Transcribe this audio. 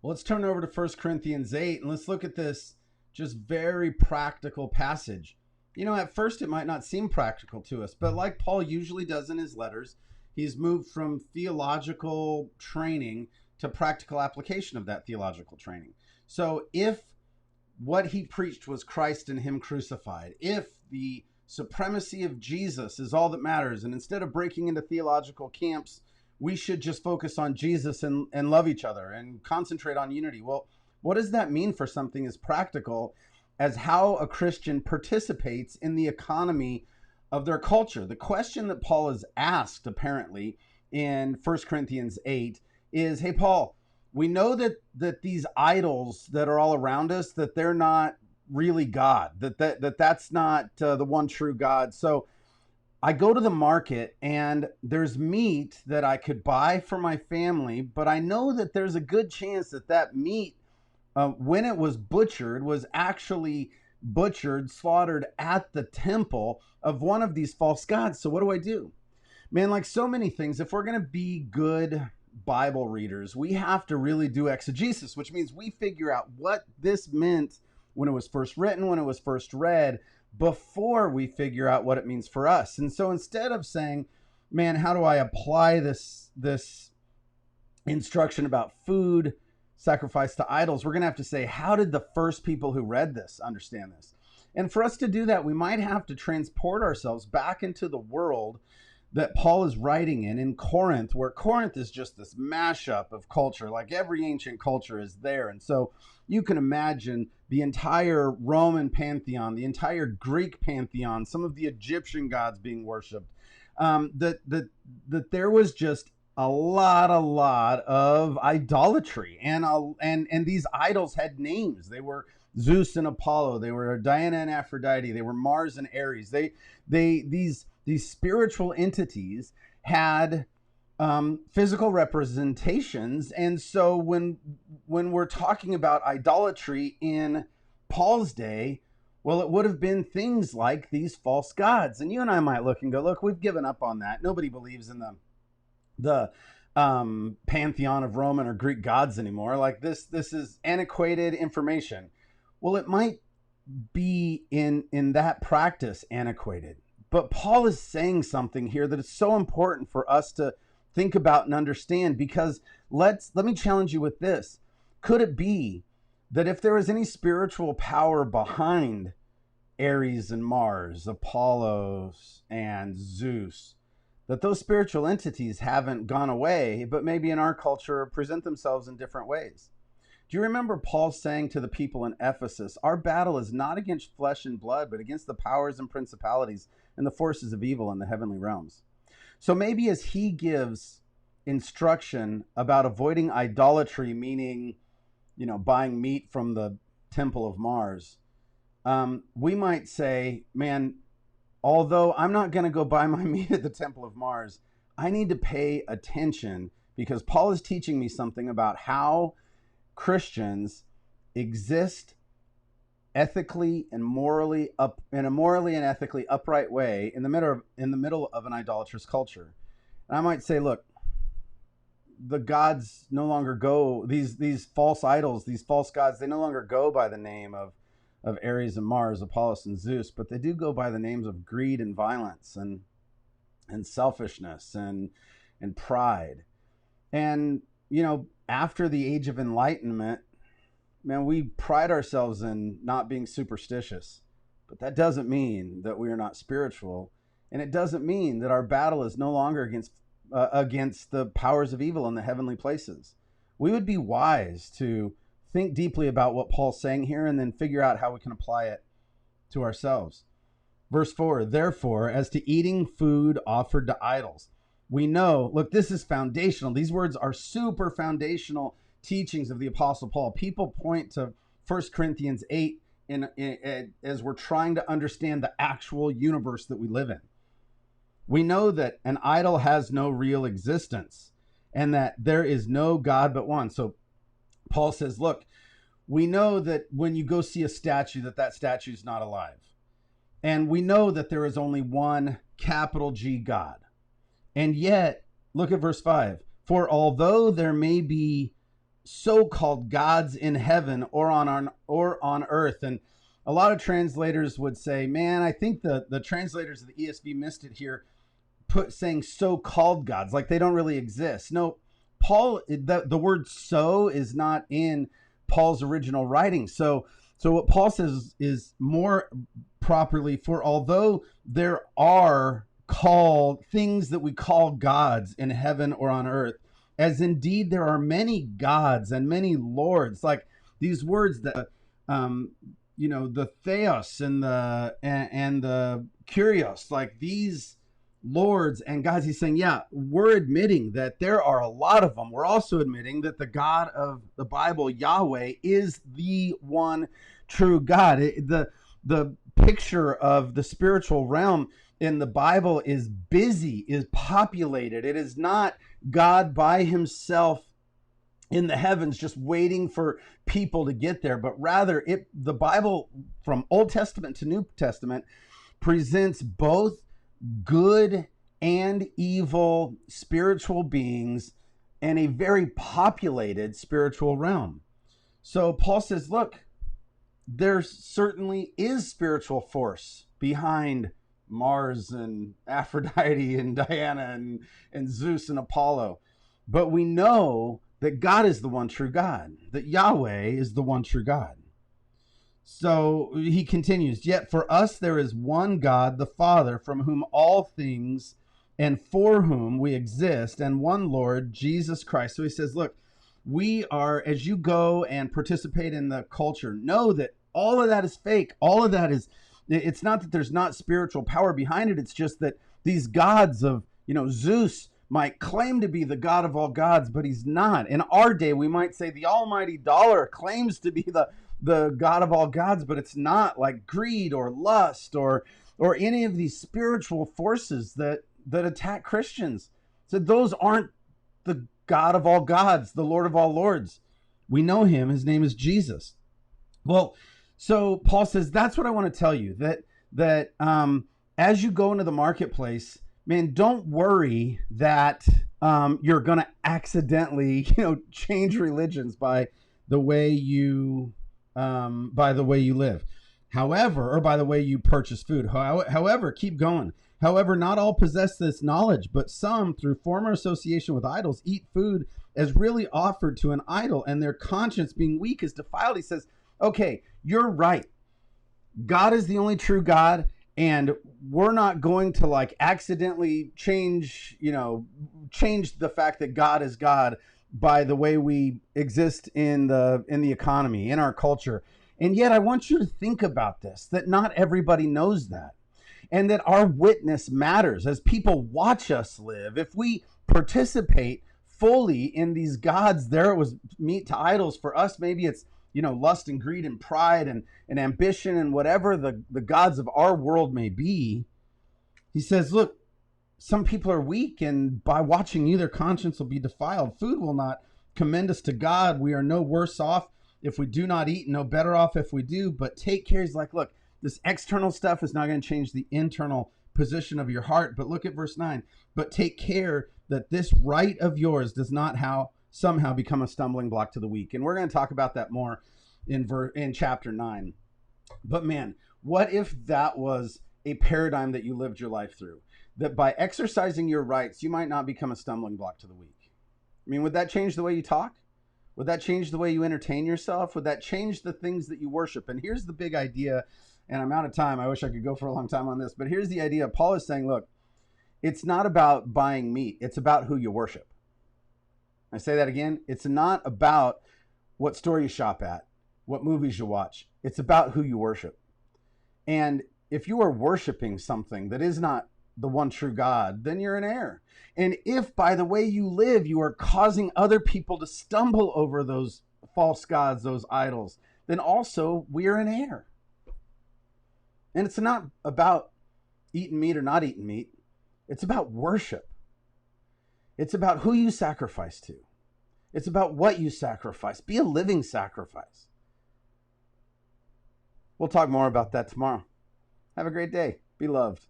Well, let's turn over to 1 Corinthians 8 and let's look at this just very practical passage. You know, at first it might not seem practical to us, but like Paul usually does in his letters, he's moved from theological training to practical application of that theological training. So if what he preached was Christ and him crucified, if the supremacy of Jesus is all that matters, and instead of breaking into theological camps, we should just focus on Jesus and love each other and concentrate on unity. Well, what does that mean for something as practical as how a Christian participates in the economy of their culture? The question that Paul is asked, apparently, in 1 Corinthians 8 is, hey, Paul, we know that these idols that are all around us, that they're not really God, that's not the one true God. So I go to the market and there's meat that I could buy for my family, but I know that there's a good chance that that meat, when it was butchered, was actually butchered, slaughtered at the temple of one of these false gods. So what do I do? Man, like so many things, if we're going to be good Bible readers, we have to really do exegesis, which means we figure out what this meant when it was first written, when it was first read, before we figure out what it means for us. And so instead of saying, man, how do I apply this instruction about food sacrifice to idols, we're going to have to say, how did the first people who read this understand this? And for us to do that, we might have to transport ourselves back into the world that Paul is writing in Corinth, where Corinth is just this mashup of culture. Like every ancient culture is there. And so you can imagine the entire Roman pantheon, the entire Greek pantheon, some of the Egyptian gods being worshipped, that there was just a lot of idolatry. And these idols had names. They were Zeus and Apollo. They were Diana and Aphrodite. They were Mars and Ares. These spiritual entities had physical representations. And so when we're talking about idolatry in Paul's day, well, it would have been things like these false gods. And you and I might look and go, look, we've given up on that. Nobody believes in the pantheon of Roman or Greek gods anymore. Like this is antiquated information. Well, it might be in that practice antiquated. But Paul is saying something here that is so important for us to think about and understand, because let me challenge you with this. Could it be that if there was any spiritual power behind Ares and Mars, Apollos and Zeus, that those spiritual entities haven't gone away, but maybe in our culture present themselves in different ways? Do you remember Paul saying to the people in Ephesus, our battle is not against flesh and blood, but against the powers and principalities and the forces of evil in the heavenly realms? So maybe as he gives instruction about avoiding idolatry, meaning, buying meat from the temple of Mars, we might say, man, although I'm not going to go buy my meat at the temple of Mars, I need to pay attention because Paul is teaching me something about how Christians exist ethically and morally in a morally and ethically upright way in the middle of an idolatrous culture. And I might say, look, the gods no longer go, these false idols, these false gods, they no longer go by the name of Ares and Mars, Apollos and Zeus, but they do go by the names of greed and violence and selfishness and pride. And after the Age of Enlightenment, man, we pride ourselves in not being superstitious, but that doesn't mean that we are not spiritual, and it doesn't mean that our battle is no longer against the powers of evil in the heavenly places. We would be wise to think deeply about what Paul's saying here and then figure out how we can apply it to ourselves. Verse 4, therefore, as to eating food offered to idols, we know, look, this is foundational. These words are super foundational teachings of the Apostle Paul. People point to 1 Corinthians 8 as we're trying to understand the actual universe that we live in. We know that an idol has no real existence and that there is no God but one. So Paul says, look, we know that when you go see a statue, that statue is not alive. And we know that there is only one capital G God. And yet, look at verse 5. For although there may be so-called gods in heaven or on earth. And a lot of translators would say, man, I think the translators of the ESV missed it here, saying so-called gods, like they don't really exist. No, Paul, the word "so" is not in Paul's original writing. So what Paul says is more properly, for although there are called things that we call gods in heaven or on earth, as indeed there are many gods and many lords, like these words that the theos and the kurios, like these lords and gods. He's saying, yeah, we're admitting that there are a lot of them. We're also admitting that the God of the Bible, Yahweh, is the one true God. The picture of the spiritual realm in the Bible is busy, is populated. It is not God by himself in the heavens just waiting for people to get there, but rather the Bible from Old Testament to New Testament presents both good and evil spiritual beings and a very populated spiritual realm. So Paul says, look, there certainly is spiritual force behind Mars and Aphrodite and Diana and Zeus and Apollo. But we know that God is the one true God, that Yahweh is the one true God. So he continues, yet for us there is one God, the Father, from whom all things and for whom we exist, and one Lord, Jesus Christ. So he says, look, we are, as you go and participate in the culture, know that all of that is fake. All of that is, it's not that there's not spiritual power behind it. It's just that these gods of, Zeus might claim to be the God of all gods, but he's not. In our day, we might say the almighty dollar claims to be the God of all gods, but it's not, like greed or lust or any of these spiritual forces that attack Christians. So those aren't the God of all gods, the Lord of all lords. We know him. His name is Jesus. Well, so Paul says, that's what I want to tell you, that as you go into the marketplace, man, don't worry that you're going to accidentally, change religions by the way you live. However, or by the way you purchase food. However, keep going. However, not all possess this knowledge, but some, through former association with idols, eat food as really offered to an idol, and their conscience, being weak, is defiled. He says, okay, you're right. God is the only true God, and we're not going to accidentally change the fact that God is God by the way we exist in the economy, in our culture. And yet I want you to think about this, that not everybody knows that, and that our witness matters as people watch us live. If we participate fully in these gods, there it was meat to idols. For us, maybe it's lust and greed and pride and ambition and whatever the gods of our world may be. He says, look, some people are weak, and by watching you, their conscience will be defiled. Food will not commend us to God. We are no worse off if we do not eat, no better off if we do. But take care. He's like, look, this external stuff is not going to change the internal position of your heart. But look at verse 9. But take care that this right of yours does not somehow become a stumbling block to the weak. And we're going to talk about that more in chapter 9. But man, what if that was a paradigm that you lived your life through? That by exercising your rights, you might not become a stumbling block to the weak. I mean, would that change the way you talk? Would that change the way you entertain yourself? Would that change the things that you worship? And here's the big idea, and I'm out of time. I wish I could go for a long time on this, but here's the idea. Paul is saying, look, it's not about buying meat. It's about who you worship. I say that again. It's not about what store you shop at, what movies you watch. It's about who you worship. And if you are worshiping something that is not the one true God, then you're in error. And if by the way you live, you are causing other people to stumble over those false gods, those idols, then also we are in error. And it's not about eating meat or not eating meat. It's about worship. It's about who you sacrifice to. It's about what you sacrifice. Be a living sacrifice. We'll talk more about that tomorrow. Have a great day. Be loved.